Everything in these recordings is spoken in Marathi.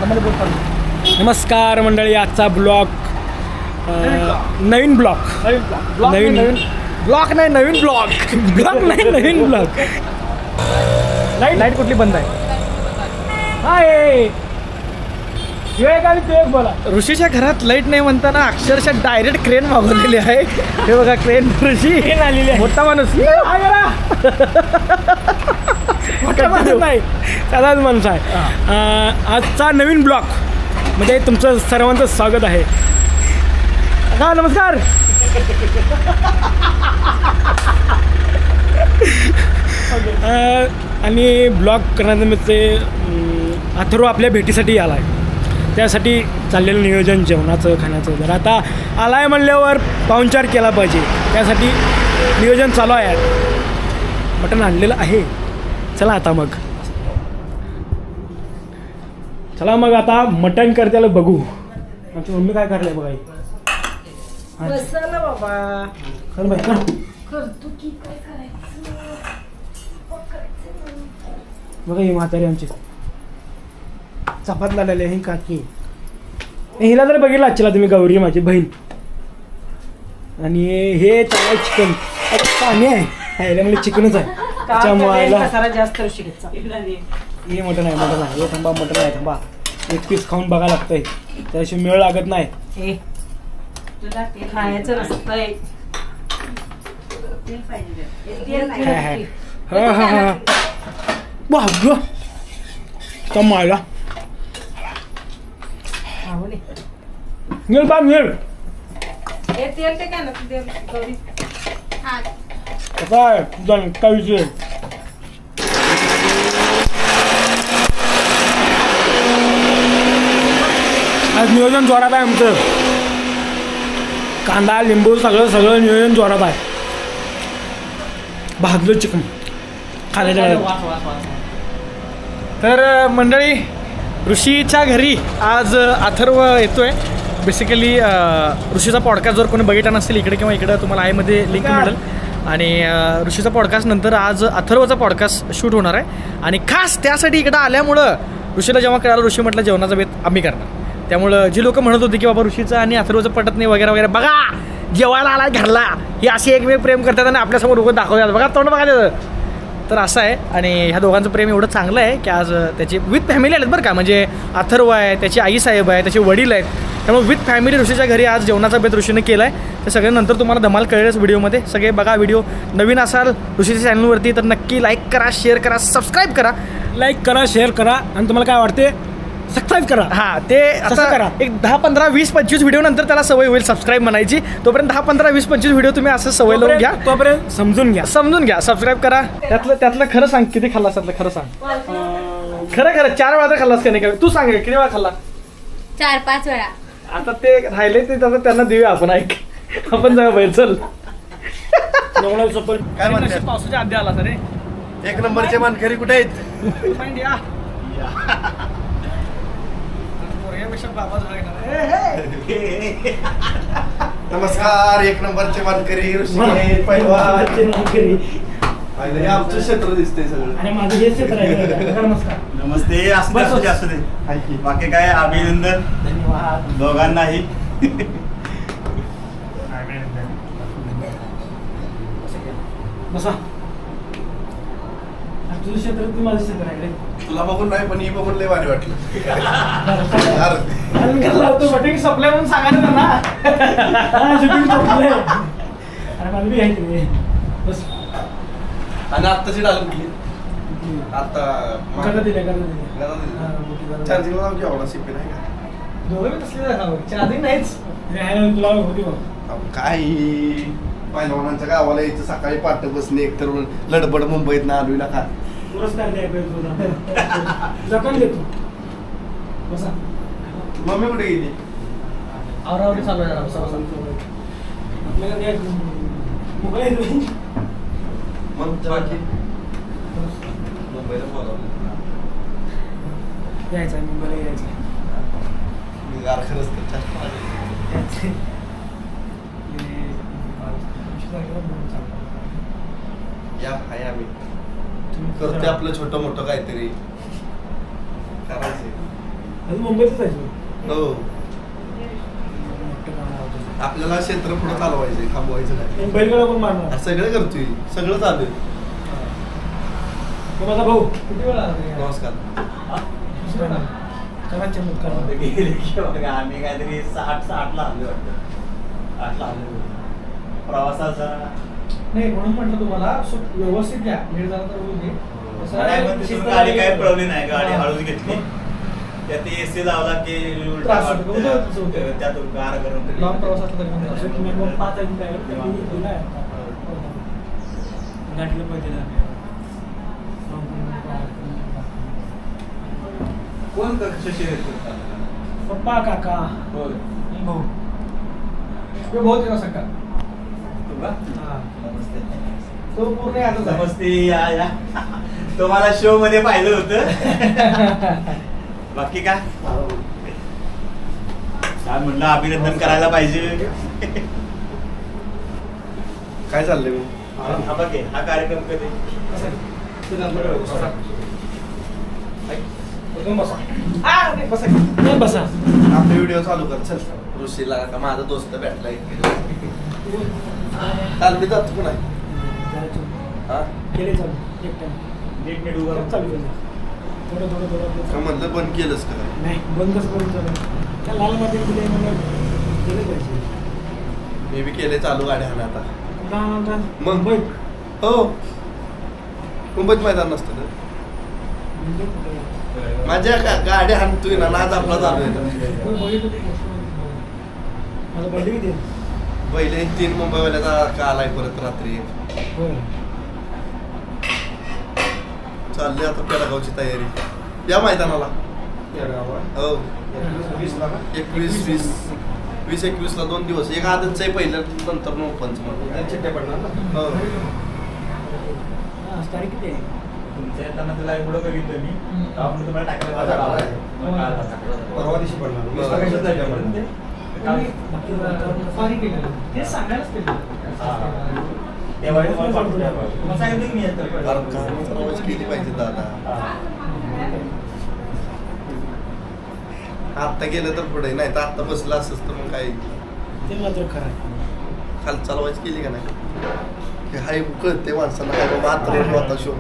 नमस्कार मंडळी, आजचा ब्लॉग नवीन ब्लॉग लाईट कुठली बंद आहे? हाय बोला. ऋषीच्या घरात लाईट नाही म्हणताना अक्षरशः डायरेक्ट क्रेन मागवलेली आहे. हे बघा क्रेन, ऋषी क्रेन आलेली आहे. मोठा माणूस मोठा माणूस नाही, साधाच माणूस आहे. आजचा नवीन ब्लॉग मध्ये तुमचं सर्वांचं स्वागत आहे. हा नमस्कार. आणि ब्लॉग करण्यानिमित्त अथर्व आपल्या भेटीसाठी आला आहे. त्यासाठी चाललेलं नियोजन जेवणाचं खाण्याचं, जर आता आला आहे म्हणल्यावर पाहुणचार केला पाहिजे, त्यासाठी नियोजन चालू आहे. मटण आणलेलं आहे. चला मग आता मटण करत्याला बघू. आमची मम्मी काय करले बघा. बाबा कर बाई बघा, ही म्हातारी आमची चपात लागलेली आहे. काकी हिला जर बघितलं आजच्याला तुम्ही, गौरी माझी बहीण. आणि हे चांगलं चिकन पाणी आहे, म्हणजे चिकनच आहे. त्याच्यामुळे जास्त हे मटण आहे. हे थांबा, मटण आहे. थांबा, एक पीस खाऊन बघा लागतंय, त्याशिवाय मेळ लागत नाही. कमाला मिळ बा मिळ काय विषय. आज नियोजन जोरात आहे आमचं. कांदा लिंबू सगळं नियोजन जोरात आहे. भाजलं चिकन खाण्याच्या. तर मंडळी, ऋषीच्या घरी आज अथर्व येतोय. बेसिकली ऋषीचा पॉडकास्ट जर कोणी बघितला नसेल इकडे किंवा इकडं, तुम्हाला आयमध्ये लिंक मिळेल. आणि ऋषीचा पॉडकास्ट नंतर आज अथर्वचा पॉडकास्ट शूट होणार आहे. आणि खास त्यासाठी इकडं आल्यामुळं ऋषीला जेव्हा कळालं, ऋषी म्हटलं जेवणाचा बेत आम्ही करणार. त्यामुळं जी लोक म्हणत होती की बाबा ऋषीचं आणि अथर्वचं पटत नाही वगैरे वगैरे, बघा जेवायला आलाय घरला, ही अशी एकमेक प्रेम करतात आणि आपल्यासमोर उभं दाखवतात. बघा तोंड बघा त्याचं. तर असं आहे. आणि ह्या दोघांचं प्रेम एवढं चांगलं आहे की आज त्याची विथ फॅमिली आलेत बरं का. म्हणजे अथर्व आहे, त्याची आई साहेब आहे, त्याचे वडील आहेत. त्यामुळे विथ फॅमिली ऋषीच्या घरी आज जेवणाचा बेत ऋषीने केला आहे. तर सगळ्यांनंतर तुम्हाला धमाल कळेलच व्हिडिओमध्ये. सगळे बघा व्हिडिओ. नवीन असाल ऋषीच्या चॅनलवरती तर नक्की लाईक करा, शेअर करा, सबस्क्राईब करा. लाईक करा, शेअर करा. आणि तुम्हाला काय वाटते, सबस्क्राईब करा. हां, ते असं करा. एक 10, 15, 20, 25 व्हिडिओ नंतर त्याला सवय होईल सबस्क्राईब म्हणायची. तोपर्यंत 10, 15, 20, 25 व्हिडिओ तुम्ही असं सवय लावून घ्या. तोपर्यंत समजून घ्या. सबस्क्राईब करा. त्यातलं खरं सांग, किती खाल्लास त्यातलं खरं सांग. खरं 4 वेळा तर खाल्लास का नाही? तू सांग किती वेळा खाल्ला? 4-5 वेळा. आता ते राहिले ते त्यांना देऊया आपण. आपण जाऊया बाहेर. चल. काय म्हणते, पावसाच्या आधी आला रे. 1 नंबरचे मानकरी कुठे आहेत? नमस्कार. 1 नंबरचे मानकरी आमचं क्षेत्र दिसतंय सगळं. आणि माझं हे क्षेत्र आहे. नमस्कार. नमस्ते. असू दे. बाकी काय, अभिनंदन धन्यवाद दोघांनाही. बसा. तुझं क्षेत्र तू माझं क्षेत्र आहे. तुला बघून नाही, पण ही बघून लय भारी वाटलं. तू शूटिंग संपलंय म्हणून सांगायचं ना. शूटिंग संपलंय. अरे मला बी आहे. बस. आणि आत्ताची डाल कुठली? आता दिले चार्जिंग लावून एवढा सीपी नाही का? दोघं तसले चार्जिंग नाहीच. तुला होती काय पहिलवानांच्या गावाला यायचं, सकाळी पाठ बसणे, एकतर लडबड मुंबईत ना आलोय ना का पुरस्कार जखम देतो. बसा. मम्मी कुठे गेली? आवरावरी चालू आहे. आपल्याला मुंबईला बोलावलं यायचं, मुंबईला यायचं. या आहे आम्ही करते आपलं छोटं मोठं काहीतरी करायचं. मुंबईतच आहे हो आपल्याला क्षेत्र पुढे चालवायचंय थांबवायचं नाही बैलगाडा पण मारणार सगळं करतोय सगळं चालू आहे माझा भाऊ किती वेळा नमस्कार आम्ही काहीतरी 8:30 आलो वाटतं 8 आलो प्रवासाचा नाही म्हणून म्हटलं तुम्हाला व्यवस्थित द्या लेट झाला तर बोलू गाडी काय पळवली नाही गाडी हळूच घेतली त्यात एसी लावला की त्यात गार गरम लॉंग प्रवास असला तरी कोण कशी पप्पा काका होय भाऊ बहुत येणार सकाळ नमस्ते तो पूर्ण आता नमस्ते या तुम्हाला शो मध्ये पाहिलं होतं बाकी काय म्हणलं अभिनंदन करायला पाहिजे काय चाललंय हा कार्यक्रम कधी बसा आपले व्हिडिओ चालू कर चल ऋषीला का माझा दोस्त भेटलाय काल मी जातो पुन्हा हा केले चालू एक टाइम चालू केलं का म्हणलं बंद केलंच का नाही बंद कसं करून चालू त्या लाल मध्ये दिले मला केले पाहिजे मी बी केले चालू गाड्या हाण आता मुंबईत हो मुंबईत मैदान नसतं ना माझ्या गाड्या हाणतोय ना नाच आपला चालू आहे माझा बर्थडे किती पहिले 3 मुंबईवाल्याचा का आलाय परत रात्री चालली आता पेडगावची तयारी या मैदानाला हो 21 ला 2 दिवस एक आदतच आहे पहिलं नंतर ओपनच चिट्ट्या पडणार ना हो तारीख किती आहे तुमच्या येताना तुला पुढं बघितलं मी आपण तुम्हाला टाकायला परवा दिवशी पडणार ते सांगायलाच केली पाहिजे दादा आत्ता गेलं तर पुढे नाही तर आत्ता बसलं असंच तर मग काय ते मात्र खरं खाल चालवायची केली का नाही हाय कळते माणसाला काय बाबा आता होता शो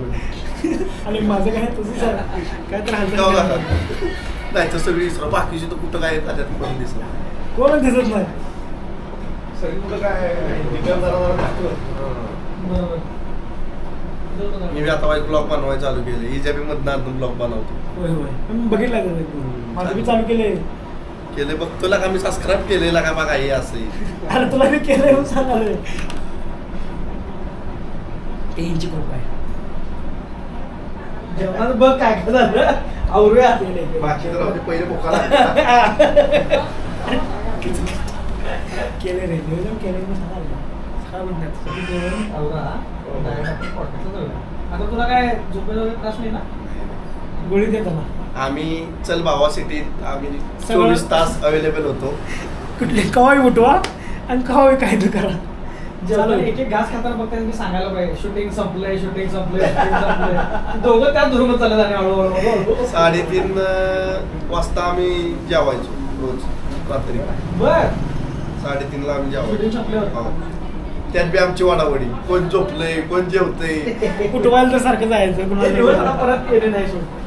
आणि माझं काय तसंच काय तर नाही तर सगळी विसरा बाकीची तर कुठं काय त्याच्यात कोण दिसत कोण दिसत नाही सगळी कुठं काय मी आता वाईट ब्लॉग बनवायला चालू केले हिच्या बी मधनं ब्लॉग बनवतो होय होय बघितलं माझं बी चालू केले बघतो का मी सबस्क्राईब केलेला का बघा हे असं अरे तुला मी केलंय म्हणून सांगालोय यांची कृपा आहे जेवणात बघ काय काय झालं आवरूया बाकी तर पहिले बोकाला केले रे नियोजन केले मी सांगाल काय म्हणतात आता तुला काय झोपेचा त्रास नाही ना गोळी देतो ना आम्ही चल भावा सिटीत आम्ही 24 तास अवेलेबल होतो कुठले कवाही उठवा आणि कवाही काय तर करा जेव्हा एक एक घास खाताना बघताना मी सांगायला पाहिजे शूटिंग संपलंय दोघं त्याच धरून चालत आणि हळूहळू 3:30 वाजता आम्ही जेवायचो रोज रात्री बर 3:30 ला आम्ही जेवायचो संपल्यावर त्यात बी आमची वाडावडी कोण झोपलंय कोण जेवतंय कुठवायला तर सारखं जायचं परत येणे नाही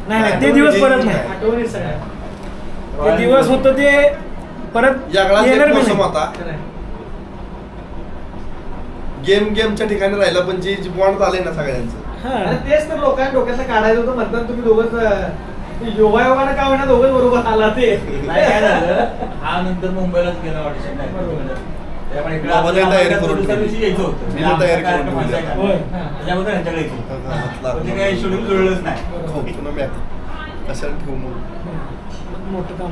नाही ते दिवस परत नाही आठवणी सगळ्या ते दिवस होतं ते परत येणार मोसम होता गेमच्या ठिकाणी राहिला पण जी बॉन्ड झालंय ना सगळ्यांचं तेच तर लोकांना डोक्यातलं काढायचं होतं म्हणतात तुम्ही दोघंच योगायोगानं का होईना दोघंच बरोबर आला ते काय झालं हा नंतर मुंबईलाच गेला ऑडिशन त्याच्याबद्दल काही शूटिंग जुळलंच नाही कशाला ठेवू मोठं काम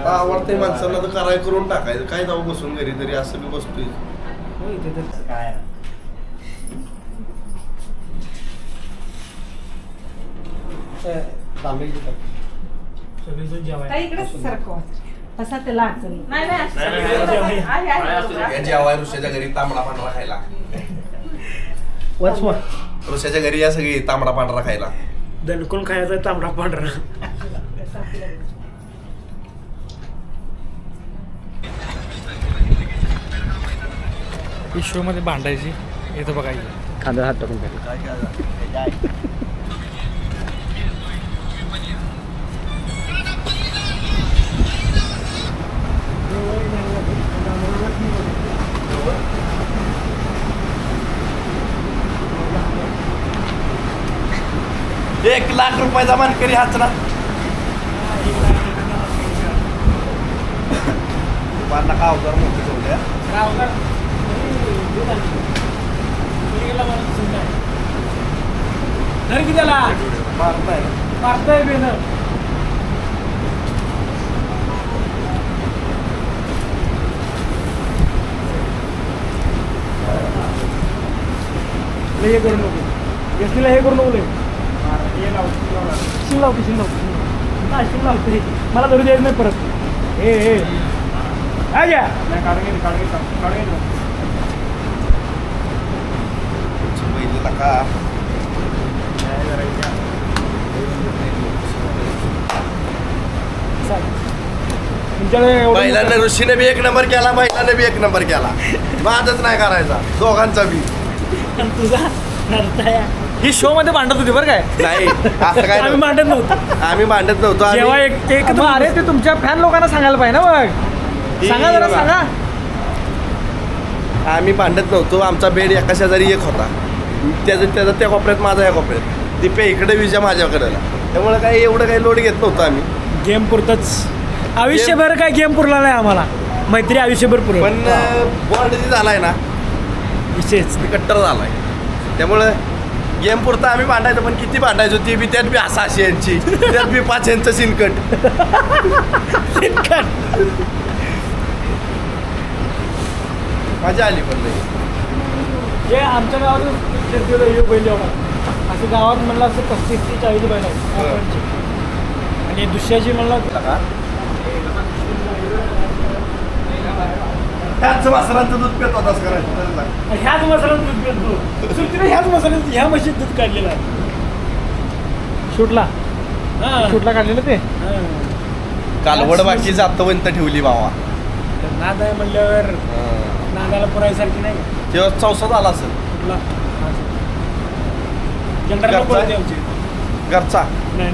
आवडते माणसांना तर कराय करून टाकायचं काय जाऊ बसून घरी तरी असं मी बसतोय काय जेवाय ऋषाच्या घरी तांबडा पांढरा खायला ऋषाच्या घरी या सगळी तांबडा पांढरा खायला दणकून खायचा तांबडा पांढरा ही शोमध्ये भांडायची येतं बघा खांदा हात टाकून ₹1,00,000 मानकरी हाच ना तुम्हाला का अवजार मोठी ठेवल्या की त्याला मारताय बेन हे करू नको एसटीला हे करू नको शिव लावते मला धरू द्यायचं नाही परत हे काय घ्या का महिलांना ऋषीने बी 1 नंबर केला महिलांना बी 1 नंबर केला माझच नाही करायचा दोघांचा बी तुझा ही शो मध्ये भांडत होती बरं काय नाही असं काय आम्ही भांडत नव्हतो जेव्हा एक अरे ते तुमच्या फॅन लोकांना सांगायला पाहिजे ना मग सांगा जरा सांगा आम्ही भांडत नव्हतो आमचा बेड एका शेजारी एक होता त्याचा त्या कोपऱ्यात माझा या कोपऱ्यात दिप्या इकडे विजा माझ्याकडे त्यामुळे काही एवढं काही लोड घेत नव्हतं आम्ही गेम पुरतच आयुष्यभर काय गेम पुरला नाही आम्हाला मैत्री आयुष्यभर पुरत पण बॉन्ड जे झालाय ना विशेष कट्टर झालाय त्यामुळं गेम पुरता आम्ही भांडायचो पण किती भांडायचो ती बी त्यात बी 600 यांची त्यात बी 5 यांचं सिनकट मजा आली पण नाही जे आमच्या गावातून बैल असं गावात म्हणलं असं 35 ते 40 बैल आहे आणि दुसऱ्याची म्हणलं ह्याच वासरांचं दूध पेत होतास करायचं ह्याच मसाल्यात दूध पेतो ह्याच मसाल्यात ह्या म्हशीत दूध काढलेलं आहे शूटला काढलेलं ते कालवड बाकी जातवंत ठेवली बाबा नाद आहे म्हणल्यावर नादाला पुरायसारखी नाही तेव्हा 64 आला असेल घरचा नाही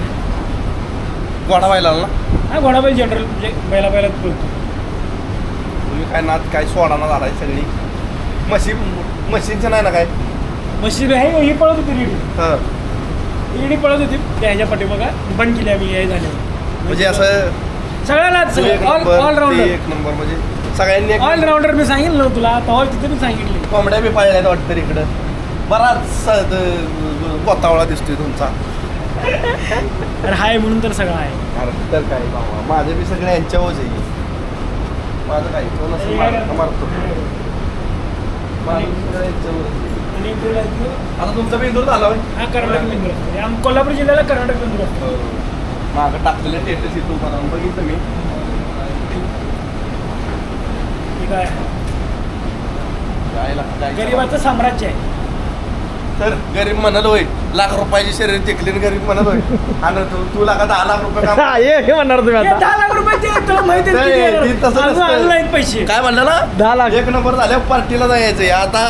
घोडा व्हायला ना हा घोडाबाई जनरल म्हणजे बैलात पळतो तुम्ही काय नाद काय सोडाना झालाय सगळी मशीनचं नाही ना काय मशीन आहे ही पळत होती रीडी पळत होती त्या ह्याच्या पाठीमागा बंद केली आम्ही हे झाले म्हणजे असं सगळ्याला ऑलराऊंडर 1 नंबर म्हणजे सगळ्यांनी ऑलराऊंडर मी सांगितलं ना तुला तेव्हा तिथे मी सांगितले कोंबड्या बी पाळल्यात वाटतं इकडं बराच गोतावळा दिसतोय तुमचा अरे हाय म्हणून तर सगळं आहे अरे तर काय बाबा माझे बी सगळे यांच्यावरच आहे माझं काय तो नसेल मारतो आता तुमचा बेंदूर झाला हा कर्नाटक बेंदूर कोल्हापूर जिल्ह्याला कर्नाटक बेंदूर असतो मागं टाकलेलं टेटस इथं उभा राहून बघितलं मी काय गरीबाचं साम्राज्य आहे तर गरीब म्हणत होय लाख रुपयाची शरीर टेकली गरीब म्हणत होय आणि तू लागा 10 लाख रुपये हे म्हणणार तुम्ही 10 लाख रुपये तुला माहिती पैसे काय म्हणलं ना 10 लाख 1 नंबर झाल्या पार्टीला जायचंय आता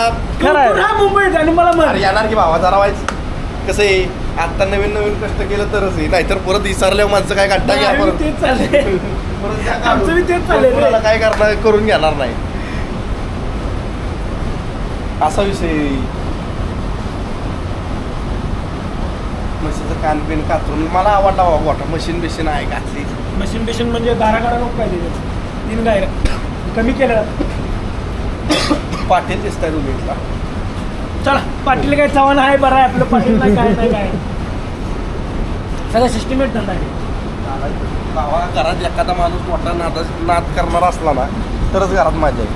मुंबईत आणि मला येणार की भावा जरा व्हायचं कसं आहे आता नवीन कष्ट केलं तरच आहे नाहीतर परत विसरल्यावर माणसं काय काढता घ्या परत काय करणार करून घेणार नाही असा विषय म्हशीचं कान पिन कातरून मला आवडला बाबा मोठा मशीन आहे घातली मशीन म्हणजे दारा नको पाहिजे 3 गायरा कमी केलं पाटील दिसताय तुम्ही चला पाटील काय चव्हाण आहे बरं आहे आपलं पाटील नाही काय नाही काय सगळं सिस्टमेट धंदा आहे भावा घरात एखादा माणूस मोठा नाद करणारा असला ना तरच घरात माझ्या आहे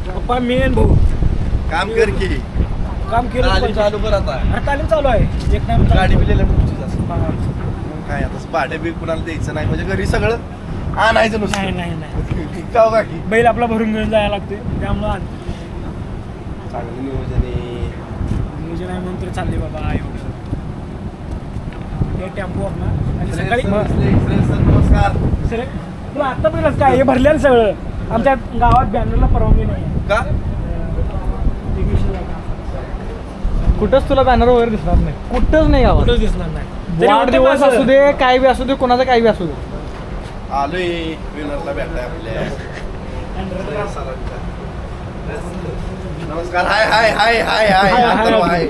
पप्पा मी भाऊ काम कर की काम केलं चालू कर आता तालीम चालू आहे एक टाइम गाडी बिलेलं काय आता भाडे बी कुणाला द्यायचं नाही म्हणजे घरी सगळं आणायचं नुसतं नाही का काकी बैल आपला भरून घेऊन जायला लागते त्यामुळं चांगलं नियोजन आहे म्हणून तर चालले बाबा एवढं हे टेम्पो आपला आणि सकाळी नमस्कार सर तुला आता पहिलंच काय हे भरलेलं सगळं आमच्या गावात बॅनरला परवानगी नाही आहे. का कुठंच तुला बॅनर वगैरे दिसणार नाही, कुठंच नाही गावात, कुठंच दिसणार नाही. वाढदिवस असू दे, काय बी असू दे, कोणाचं काय बी असू दे. आलोय विनरला भेटाय आपल्या. नमस्कार. हाय हाय हाय हाय हाय अथर्व हाय.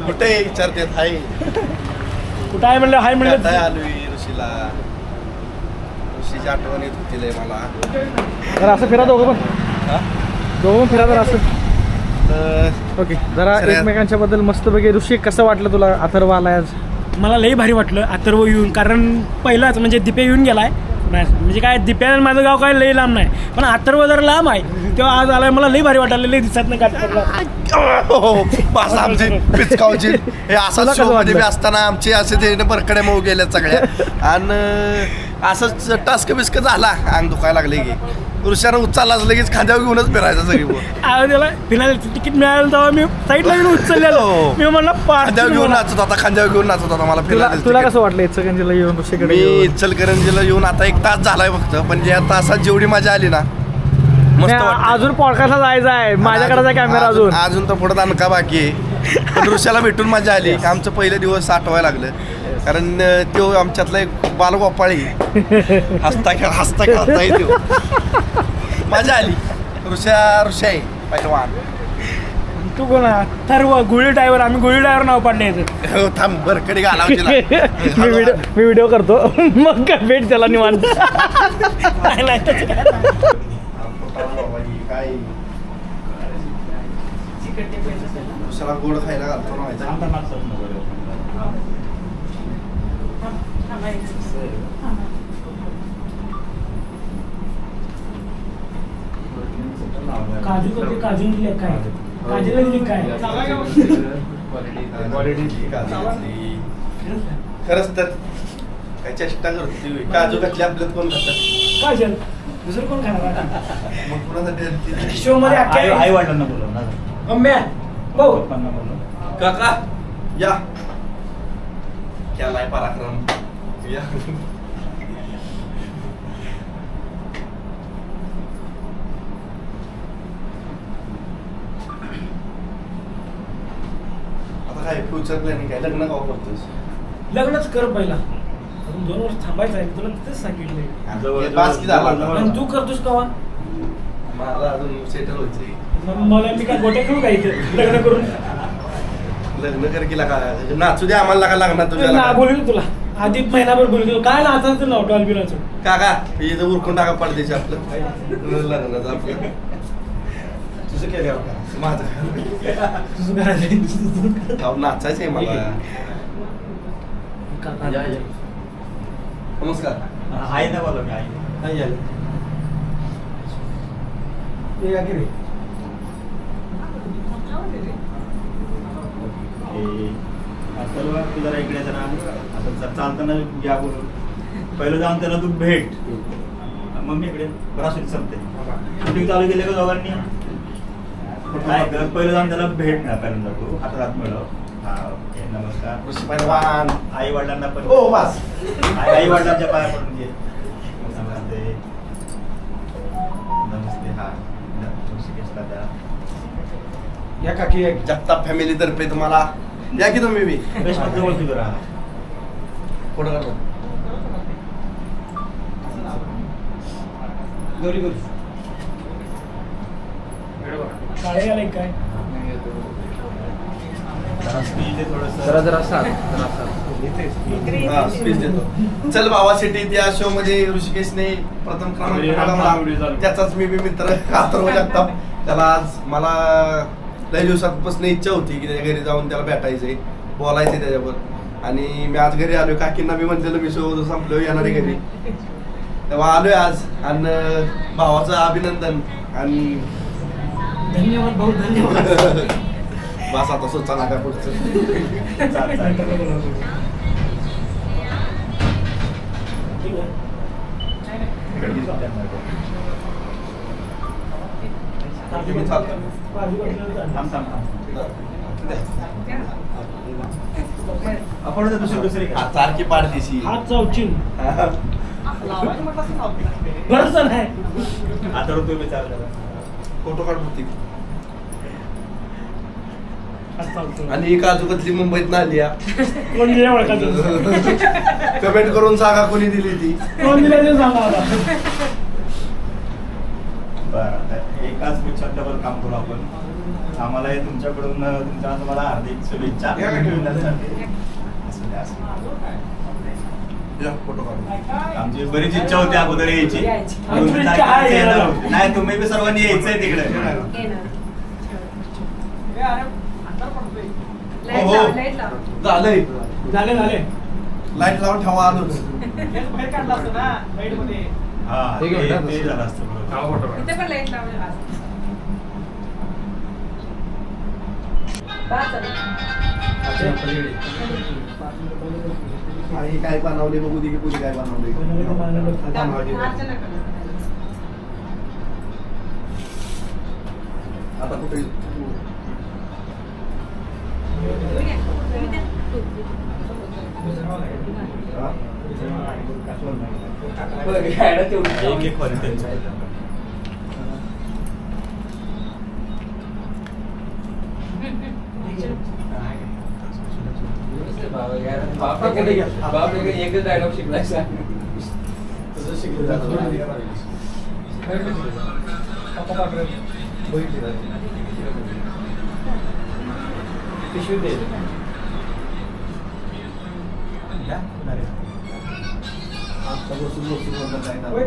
कुठे विचारते हाय कुठं आहे म्हणलं, हाय म्हणलं. भेटाय आलोय ऋषीला. ऋषीची आठवण येत होती लय मला. जरा असं फिरा दोघं पण, हा? दोघं पण फिरा जरा असं. तर ओके, जरा एकमेकांच्या बद्दल मस्त बघे. ऋषी कसं वाटलं तुला अथर्व आलाय आज? मला लई भारी वाटलं अथर्व येऊन, कारण पहिलाच म्हणजे दिप्या येऊन गेलाय. म्हणजे काय दिप्या माझं गाव काय लई लांब नाही, पण अथर्व जर लांब आहे तेव्हा आज आलाय. मला लई भारी वाटलं, लई दिसत नाही पास आमची पिचकावची हे असाच शो मध्ये असताना आमचे असे ते बरकडे मऊ गेल्या सगळ्या. आणि असंच टास्क बिस्क झाला, अंग दुखायला लागले की ऋषानं उचललाच लगेच खांद्यावर घेऊनच फिरायचं सगळी. त्याला फिरायला तिकीट मिळालं तेव्हा मी साईडला येऊन उचललेलो. मी म्हणलं खांद्यावर घेऊन नाचत होता, खांद्यावर घेऊन नाचत होता. मला तुला कसं वाटलं इचलकरंजीला येऊन ऋषीकडे? मी इचलकरंजीला येऊन आता 1 तास झालाय फक्त, पण या तासात जेवढी मजा आली ना मस्त वाटलं. अजून पॉडकास्टला जायचं आहे, माझ्याकडे कॅमेरा अजून तर पुढे दणका बाकी आहे. पण ऋषाला भेटून मजा आली. आमचं पहिले दिवस आठवायला लागलं, कारण तो आमच्यातला एक बालगोपाळी हसता खेळता येतो. मजा आली. ऋषा आहे पैलवान. तू कोण? अथर्व गुळी ड्रायव्हर. आम्ही गुळी ड्रायव्हर नाव पाडले. हो थांब बरकडे घालावची. मी व्हिडिओ करतो मग काय भेट त्याला निवांत. काय ऋषाला गोड खायला घालतो ना. काजू दिली काय? काजूला दिली काय? खरंच तर काय चेष्टा करते. काजू घातली आपल्यात कोण खातात? काजल दुसरं कोण खाणार? मग कुणासाठी शो मध्ये आई वाटलं ना बोलव ना. अम्म्या भाऊ काका या केलाय पराक्रम. या आता काय फ्युचर प्लॅनिंग काय? लग्न का करतोस? लग्नच कर पहिला. अजून 2 वर्ष थांबायचं आहे, तुला तिथेच सांगितलंय. बास की झाला आता. आणि तू करतोस कवा? मला अजून सेटल व्हायचंय. मला मी काय गोट्या खेळू का इथे लग्न करून? लग्न कर केला का नाचू दे आम्हाला का लागणार तुझ्या? बोलू तुला आधी महिनाभर बोलू काय नाचायचं ना डॉल बिलाचं. काका इथं उरकून टाका पडदेशी आपलं लग्नाचं आपलं. तुझं केलं माझं नाचायचंय मला. नमस्कार. आई ना बोलव मी आई. अथर्व तू जरा इकडे जरा असं चालताना घ्या बोलून. पहिलं जाऊन त्याला तू भेट. मग मी इकडे बराच संपते. शूटिंग चालू केले का दोघांनी? नाही पहिलं जाऊन त्याला भेट ना पहिल्यांदा तू हातात हात मिळव. हा ओके नमस्कार. पैलवान आई वडिलांना पण हो बस. आई वडिलांच्या पाया पडून घे. नमस्ते नमस्ते. हा या काकी जगताप फॅमिली तर्फे तुम्हाला या की तुम्ही बी ओळखी करा. पुढं करा. गौरी काळे आले काय? स्पीच देतो. चल बाबा सिटीत या शो मध्ये ऋषिकेशने प्रथम क्रमांक मिळवला. त्याचाच मी बी मित्र अथर्व जगताप. त्याला आज मला लई दिवसापासून इच्छा होती की त्याच्या घरी जाऊन त्याला भेटायचंय, बोलायचंय त्याच्यावर. आणि मी आज घरी आलोय. काकींना मी म्हटलेलं मी शो संपलो येणारे घरी, तेव्हा आलोय आज. आणि भावाचं अभिनंदन आणि धन्यवाद भाऊ धन्यवाद. बस आता सुचा नका पुढचं. आपण दुसरी सारखी पाडदेशी हात चौचिन भरोसा नाही. आता तू विचार करा. फोटो काढ प्रतीक. आज चालतो. आणि ही काजू कतली मुंबईत आली कोण दिल्या ओळखायचं? कमेंट करून सांगा कोणी दिली ती. कोण दिल्या ते सांगा आता. बरं, एकाच पिक्चरवर काम करू आपण. आम्हाला हे तुमच्याकडून तुमच्या तुम्हाला हार्दिक शुभेच्छा. फोटो काढ. आमची बरीच इच्छा होती अगोदर यायची. आमची इच्छा आहे यायला. नाही, तुम्ही बी सर्वांनी यायचंय तिकडे. झालंय. झाले लाईट लावून ठेवा आलोच. हा, ते झालं असतं बरोबर. इथे पण लाईट लावलेला आणि काय बनवले बघू दे की कुणी काय बनवले. आता कुठे एक एक वाली त्यांचं. एकच डायलॉग शिकलाय.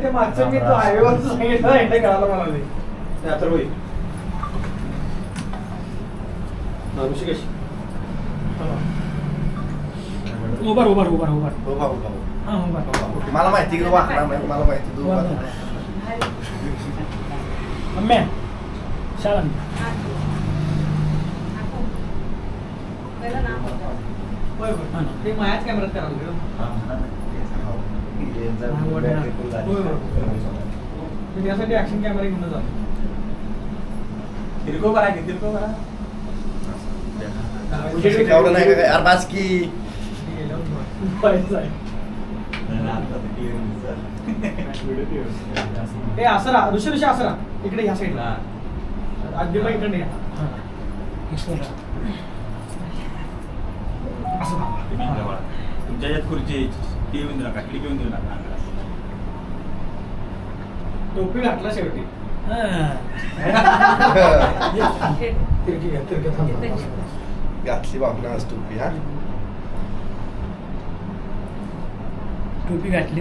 ते मागचं मी तो हायवेवर सांगितलं एकदा कळालं मला नाही. तर होईल ऋषिकेश. उभार हो भाऊ हा उभार. मला माहिती की वाकला मला माहिती तू अम्म्या शाळा ते मायाच कॅमेरात करायला त्यासाठी ऍक्शन कॅमेरा घेऊन जातो. तिरको करा की तिरको करा. शिकवलं नाही का काय यार बास की. हे असं राहा ऋषी असं राहा इकडे ह्या साईडला. आदिबा इकडे या. तुमच्या यात खुर्ची ती येऊन देऊ नका, खिडकी येऊन देऊ नका. टोपी घातला शेवटी. घातली बापना आज टोपी. हा टोपी घातली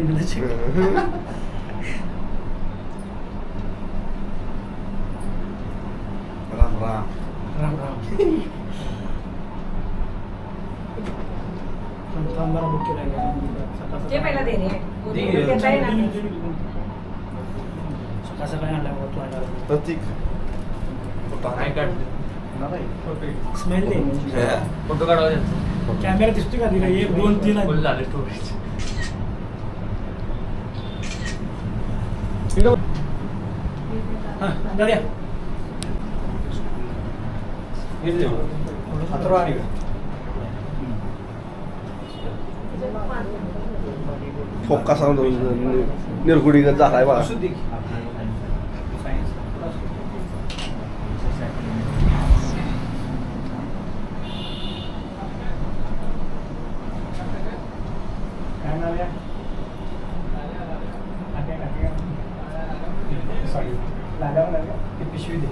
राम राम. राम राम. ते पहिला दे रे. देता येणार. सकाळी आणला तू आणला प्रतीक स्मेल दे. फोटो काढवा. कॅमेरा दिसतोय का तिला? 1 2 3 फुल झाले स्टोरेज. हा दाद्या फोका सांगतो निरगुडीगत झालाय बघा. काय नाव आहे? सॉरी लागावं लागेल. पिशवी दे.